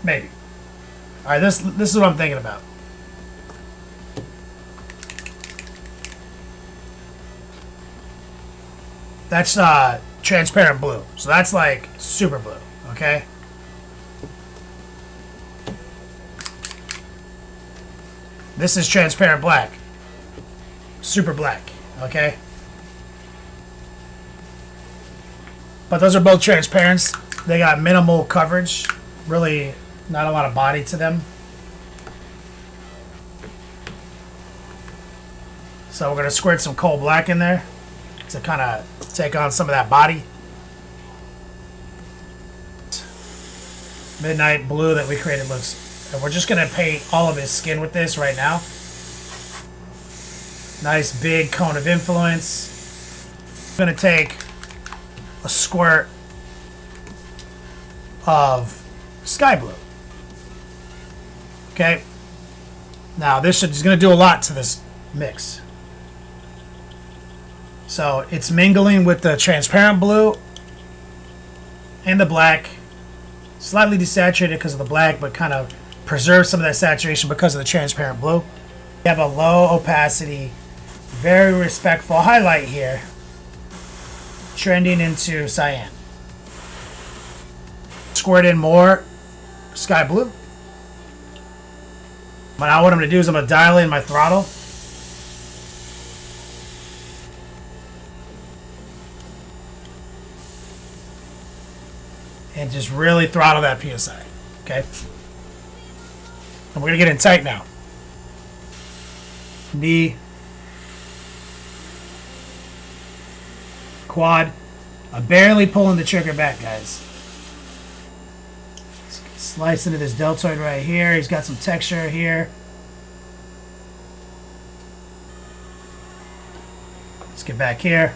Maybe. All right, this is what I'm thinking about. That's transparent blue. So that's like super blue, okay? This is transparent black. Super black, okay? But those are both transparents. They got minimal coverage. Really not a lot of body to them. So we're going to squirt some coal black in there to kind of take on some of that body. Midnight blue that we created looks... And we're just going to paint all of his skin with this right now. Nice big cone of influence. I'm going to take a squirt of sky blue. Okay. Now this is going to do a lot to this mix. So it's mingling with the transparent blue and the black. Slightly desaturated because of the black, but kind of preserve some of that saturation because of the transparent blue. We have a low opacity, very respectful highlight here, trending into cyan. Squirt in more sky blue. But now what I'm going to do is I'm going to dial in my throttle. And just really throttle that PSI. Okay? And we're going to get in tight now. Knee. Quad. I'm barely pulling the trigger back, guys. Slice into this deltoid right here. He's got some texture here. Let's get back here.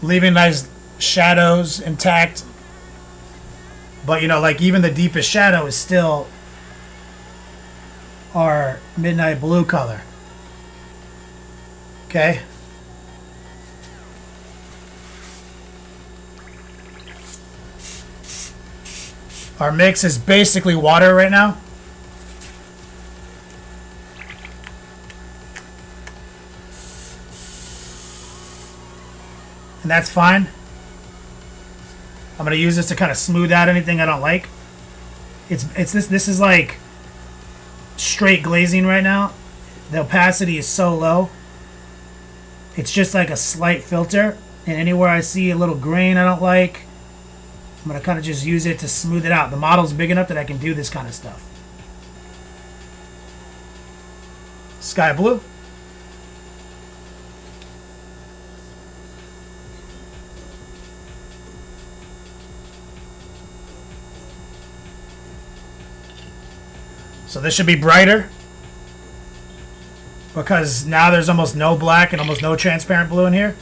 Leaving nice shadows intact. But, you know, like even the deepest shadow is still our midnight blue color. Okay? Our mix is basically water right now. And that's fine. I'm going to use this to kind of smooth out anything I don't like. This is like straight glazing right now. The opacity is so low. It's just like a slight filter. And anywhere I see a little grain I don't like, I'm going to kind of just use it to smooth it out. The model's big enough that I can do this kind of stuff. Sky blue. So this should be brighter because now there's almost no black and almost no transparent blue in here.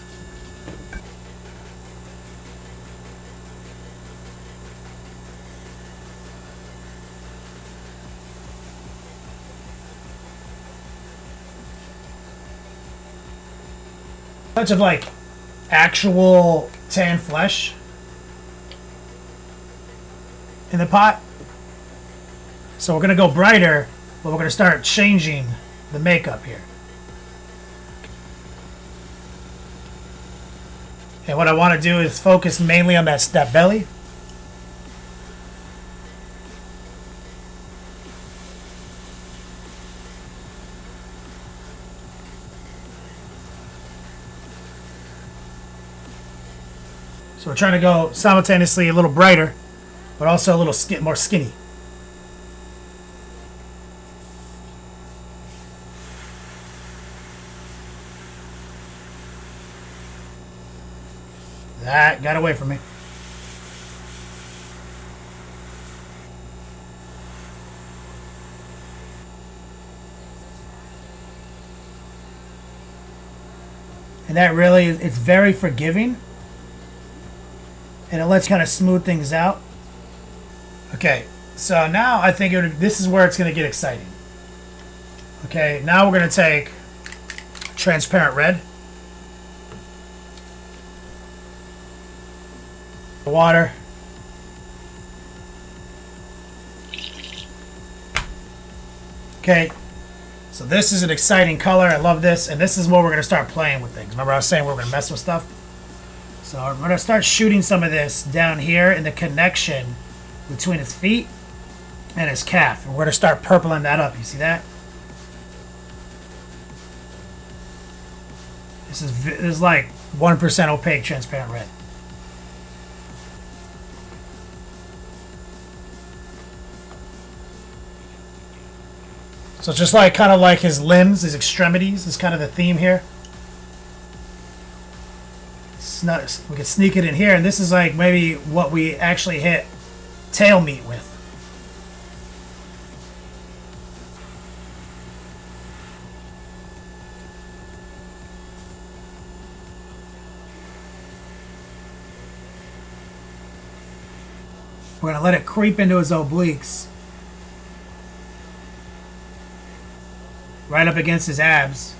Touch of like actual tan flesh in the pot. So we're going to go brighter, but we're going to start changing the makeup here. And what I want to do is focus mainly on that belly. So we're trying to go simultaneously a little brighter, but also a little more skinny. That got away from me. And that really, it's very forgiving. And it lets kind of smooth things out. Okay, so now I think this is where it's going to get exciting. Okay, now we're going to take transparent red. Water. Okay, so this is an exciting color. I love this, and this is where we're going to start playing with things. Remember I was saying we're going to mess with stuff? So I'm going to start shooting some of this down here in the connection between his feet and his calf. And we're going to start purpling that up. You see that? This is like 1% opaque transparent red. So just like kind of like his limbs, his extremities is kind of the theme here. We can sneak it in here, and this is like maybe what we actually hit tail meat with. We're going to let it creep into his obliques. Right up against his abs.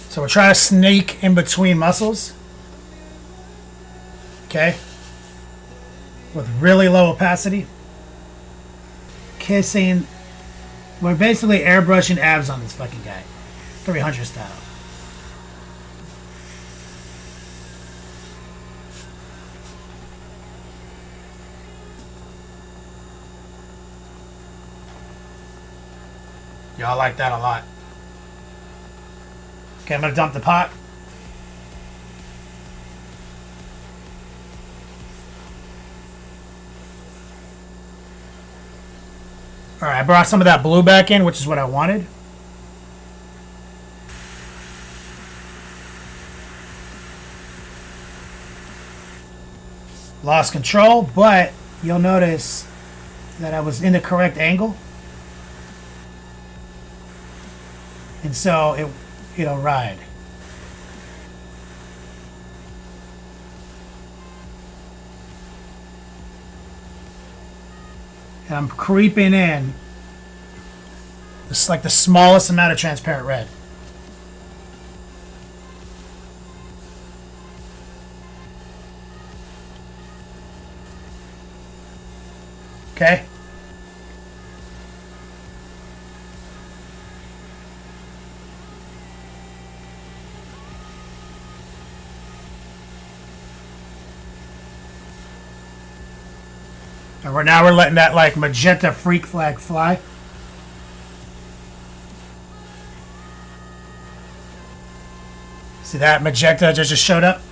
So we're trying to sneak in between muscles. Okay. With really low opacity. Kissing. We're basically airbrushing abs on this fucking guy. 300 style. Y'all like that a lot. Okay, I'm going to dump the pot. Alright, I brought some of that blue back in, which is what I wanted. Lost control, but you'll notice that I was in the correct angle. And so it'll ride. And I'm creeping in. This is like the smallest amount of transparent red. Okay. And now we're letting that like magenta freak flag fly. See that magenta just showed up?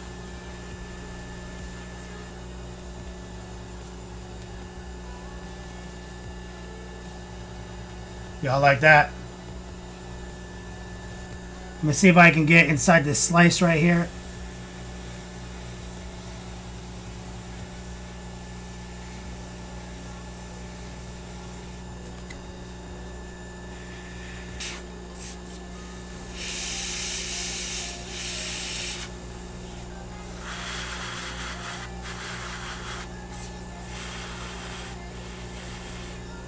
Y'all like that? Let me see if I can get inside this slice right here.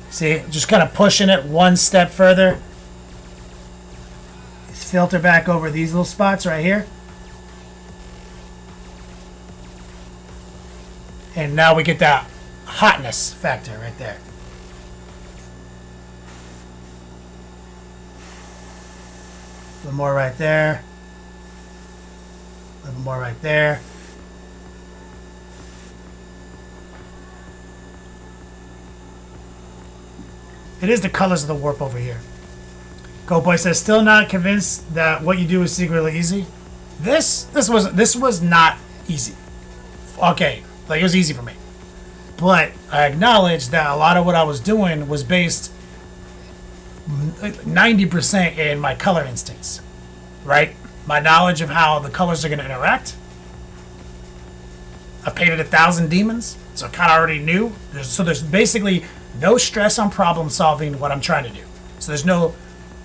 See, just kind of pushing it one step further. Just filter back over these little spots right here. And now we get that hotness factor right there. A little more right there. A little more right there. It is the colors of the warp over here. Cowboy says, still not convinced that what you do is secretly easy. This was not easy. Okay, like it was easy for me. But I acknowledge that a lot of what I was doing was based 90% in my color instincts. Right? My knowledge of how the colors are going to interact. I've painted 1,000 demons, so I kind of already knew. There's basically no stress on problem solving what I'm trying to do. So there's no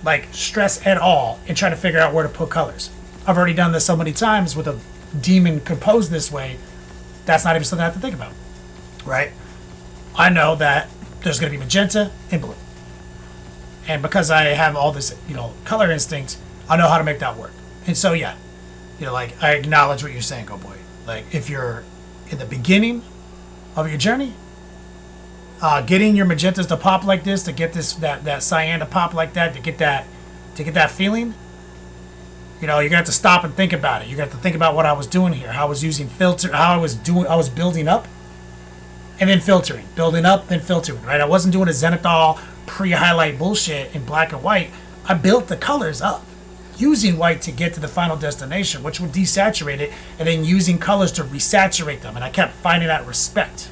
like stress at all in trying to figure out where to put colors. I've already done this so many times with a demon composed this way. That's not even something I have to think about, right? I know that there's going to be magenta and blue. And because I have all this, color instinct, I know how to make that work. And so, yeah, like, I acknowledge what you're saying, Go Boy. Like, if you're in the beginning of your journey, getting your magentas to pop like this, to get that cyan to pop like that, to get that feeling, you're gonna have to stop and think about it. You're gonna have to think about what I was doing here, how I was using filter, I was building up and then filtering, building up and filtering, right? I wasn't doing a zenithal pre-highlight bullshit in black and white. I built the colors up using white to get to the final destination, which would desaturate it, and then using colors to resaturate them. And I kept finding that respect,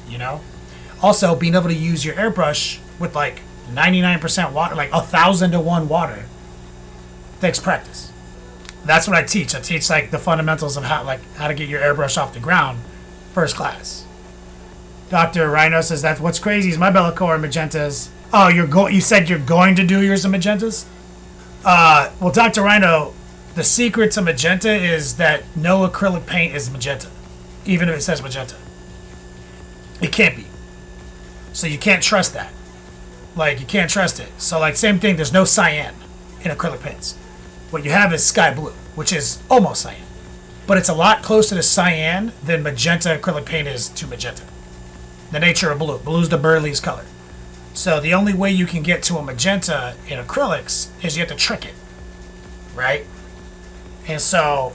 Also, being able to use your airbrush with like 99% water, like 1,000 to 1 water, takes practice. That's what I teach. I teach like the fundamentals of how to get your airbrush off the ground, first class. Dr. Rhino says that's what's crazy is my belakor magentas. Oh, you said you're going to do yours in magentas? Well, Dr. Rhino, the secret to magenta is that no acrylic paint is magenta, even if it says magenta. It can't be. So you can't trust that. Like, you can't trust it. So, like, same thing, there's no cyan in acrylic paints. What you have is sky blue, which is almost cyan. But it's a lot closer to cyan than magenta acrylic paint is to magenta. The nature of blue. Blue's the Burley's color. So the only way you can get to a magenta in acrylics is you have to trick it, right? And so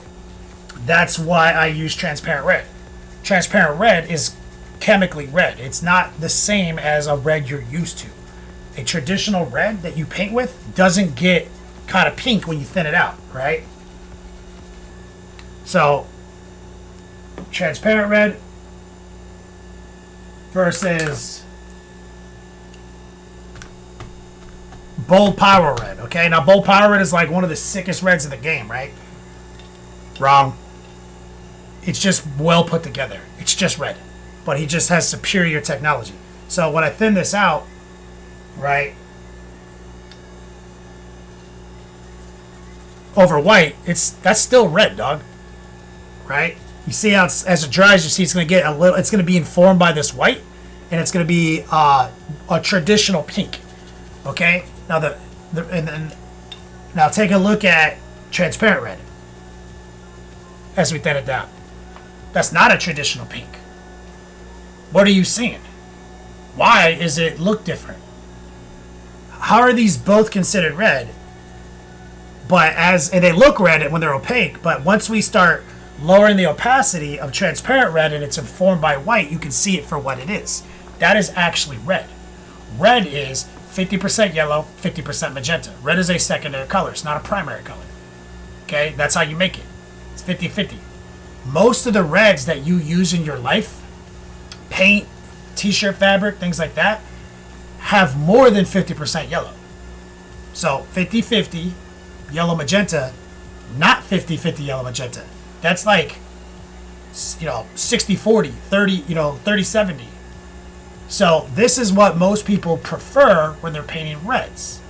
that's why I use transparent red. Transparent red is chemically red. It's not the same as a red you're used to. A traditional red that you paint with doesn't get kind of pink when you thin it out, right? So transparent red versus bold power red. Okay, now bold power red is like one of the sickest reds in the game, right? Wrong. It's just well put together. It's just red, but he just has superior technology. So when I thin this out, right, over white, that's still red, dog. Right? You see how as it dries, you see it's going to get a little. It's going to be informed by this white, and it's going to be a traditional pink. Okay. Now now take a look at transparent red as we thin it down. That's not a traditional pink. What are you seeing? Why is it look different? How are these both considered red? And they look red when they're opaque, but once we start lowering the opacity of transparent red and it's informed by white, you can see it for what it is. That is actually red. Red is 50% yellow, 50% magenta. Red is a secondary color. It's not a primary color. Okay? That's how you make it. It's 50-50. Most of the reds that you use in your life, paint, t-shirt fabric, things like that, have more than 50% yellow. So 50-50 yellow magenta, not 50-50 yellow magenta. That's like, 60-40, 30-70. So this is what most people prefer when they're painting reds.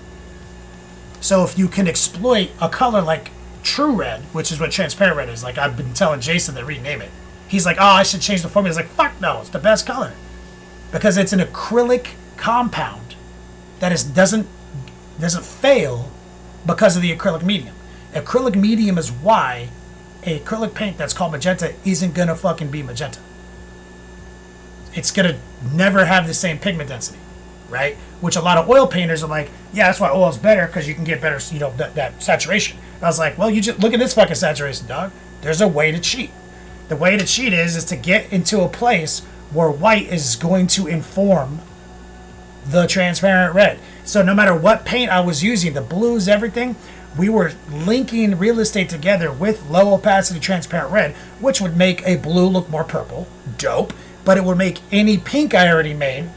So if you can exploit a color like true red, which is what transparent red is, like I've been telling Jason to rename it. He's like, oh, I should change the formula. He's like, fuck no, it's the best color. Because it's an acrylic compound that doesn't fail because of the acrylic medium. Acrylic medium is why a acrylic paint that's called magenta isn't gonna fucking be magenta. It's gonna never have the same pigment density, right? Which a lot of oil painters are like, yeah, that's why oil's better because you can get better, that saturation. And I was like, well, you just look at this fucking saturation, dog. There's a way to cheat. The way to cheat is to get into a place where white is going to inform the transparent red. So no matter what paint I was using, the blues, everything, we were linking real estate together with low opacity transparent red, which would make a blue look more purple. Dope. But it would make any pink I already made,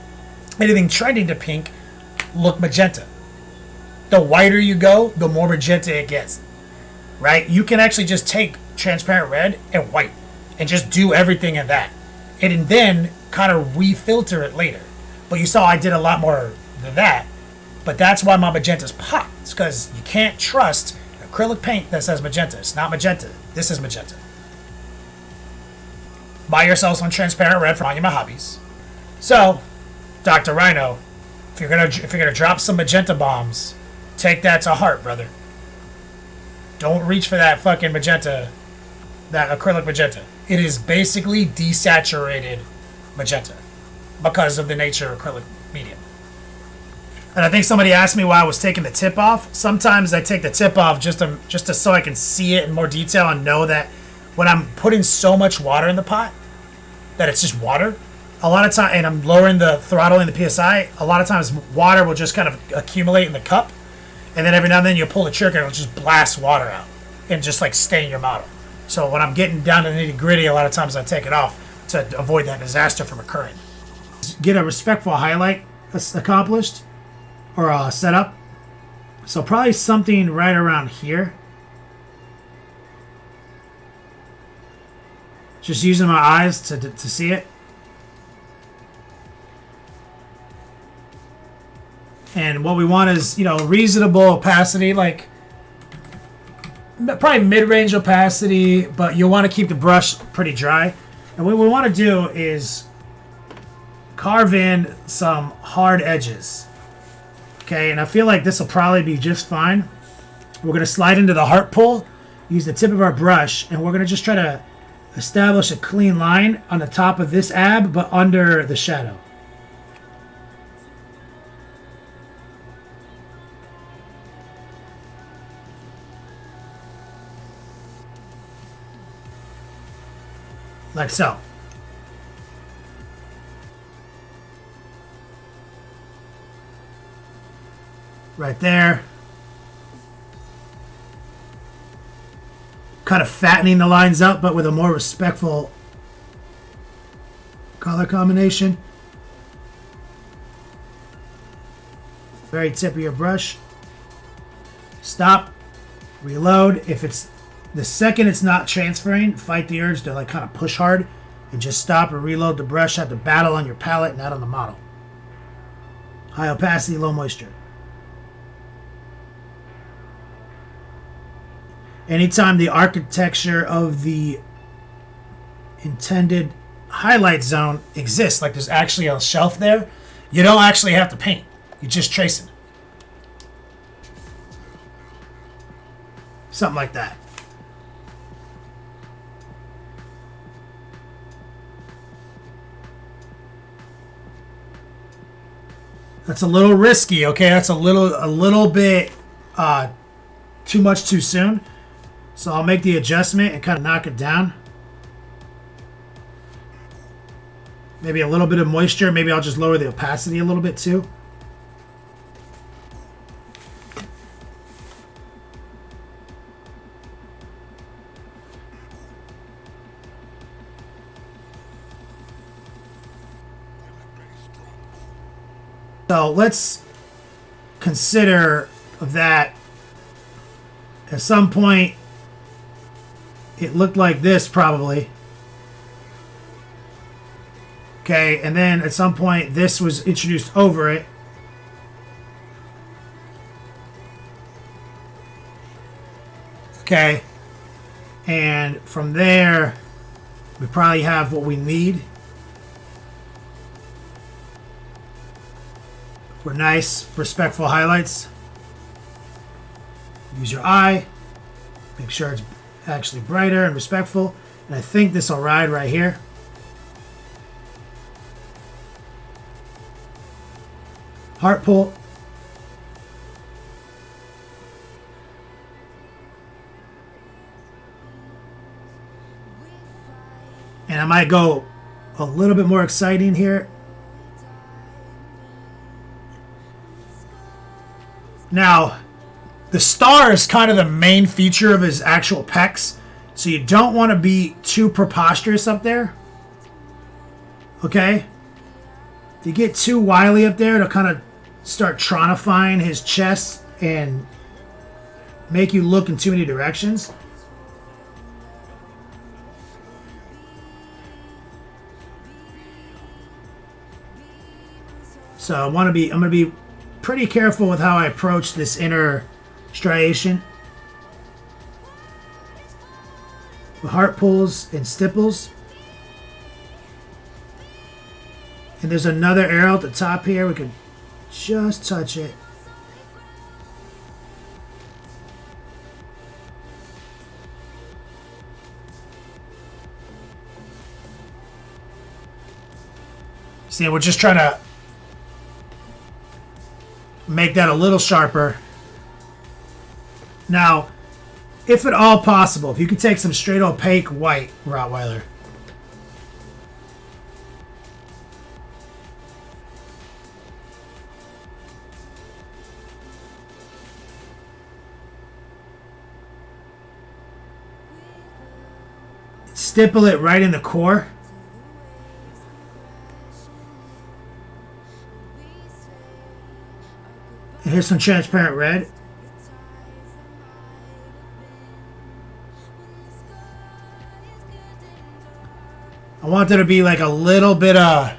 anything trending to pink, look magenta. The whiter you go, the more magenta it gets. Right? You can actually just take transparent red and white and just do everything in that. and then kind of refilter it later. But you saw I did a lot more than that. But that's why my magentas pop. It's because you can't trust acrylic paint that says magenta. It's not magenta. This is magenta. Buy yourself some transparent red from Monument Hobbies. So, Dr. Rhino, if you're gonna drop some magenta bombs, take that to heart, brother. Don't reach for that fucking magenta, that acrylic magenta. It is basically desaturated magenta because of the nature of acrylic medium. And I think somebody asked me why I was taking the tip off. Sometimes I take the tip off just to so I can see it in more detail and know that when I'm putting so much water in the pot that it's just water. A lot of time, and I'm lowering the throttling the PSI. A lot of times, water will just kind of accumulate in the cup, and then every now and then you pull the trigger and it'll just blast water out and just like stain your model. So when I'm getting down to the nitty gritty, a lot of times I take it off to avoid that disaster from occurring. Get a respectful highlight accomplished or set up. So probably something right around here. Just using my eyes to see it. And what we want is, reasonable opacity, like probably mid-range opacity, but you'll want to keep the brush pretty dry. And what we want to do is carve in some hard edges. Okay, and I feel like this will probably be just fine. We're going to slide into the heart pull, use the tip of our brush, and we're going to just try to establish a clean line on the top of this ab, but under the shadow. Like so. Right there. Kind of fattening the lines up, but with a more respectful color combination. Very tip of your brush. Stop. Reload. If it's the second it's not transferring, fight the urge to kind of push hard and just stop and reload the brush. Have to battle on your palette, not on the model. High opacity, low moisture. Anytime the architecture of the intended highlight zone exists, like there's actually a shelf there, you don't actually have to paint. You just trace it. Something like that. That's a little risky, okay? That's a little bit too much too soon. So I'll make the adjustment and kind of knock it down. Maybe a little bit of moisture. Maybe I'll just lower the opacity a little bit too. So let's consider that at some point it looked like this probably. Okay, and then at some point this was introduced over it. Okay, and from there we probably have what we need for nice, respectful highlights. Use your eye. Make sure it's actually brighter and respectful. And I think this will ride right here. Heart pull. And I might go a little bit more exciting here. Now, the star is kind of the main feature of his actual pecs, so you don't want to be too preposterous up there. Okay? If you get too wily up there, it'll kind of start tronifying his chest and make you look in too many directions. So I'm going to be pretty careful with how I approach this inner striation. The heart pulls and stipples. And there's another arrow at the top here. We can just touch it. See, we're just trying to make that a little sharper. Now, if at all possible, if you could take some straight opaque white Rottweiler. Stipple it right in the core. And here's some transparent red. I want there to be like a little bit of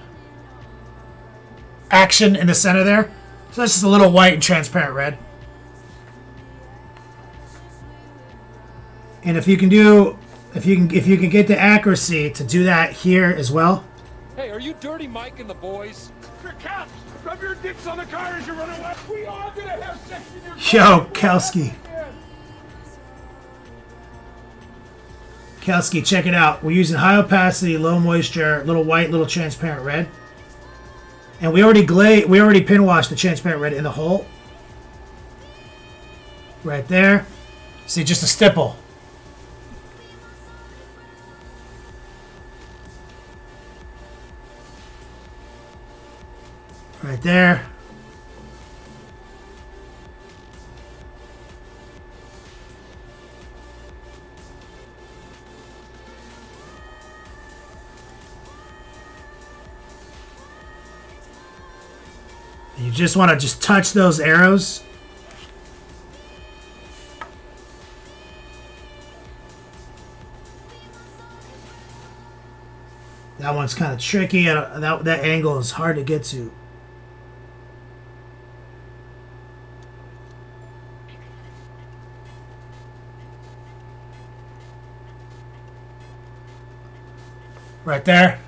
action in the center there. So that's just a little white and transparent red. And if you can get the accuracy to do that here as well. Hey, are you Dirty Mike and the boys? Your caps! Rub your dicks on the car as you run away! We are gonna have sex in your car! Yo, Kelsky. Kelsky, check it out. We're using high opacity, low moisture, little white, little transparent red. And we already pin washed the transparent red in the hole. Right there. See, just a stipple. Right there. You just want to just touch those arrows. That one's kind of tricky. That angle is hard to get to. Right there.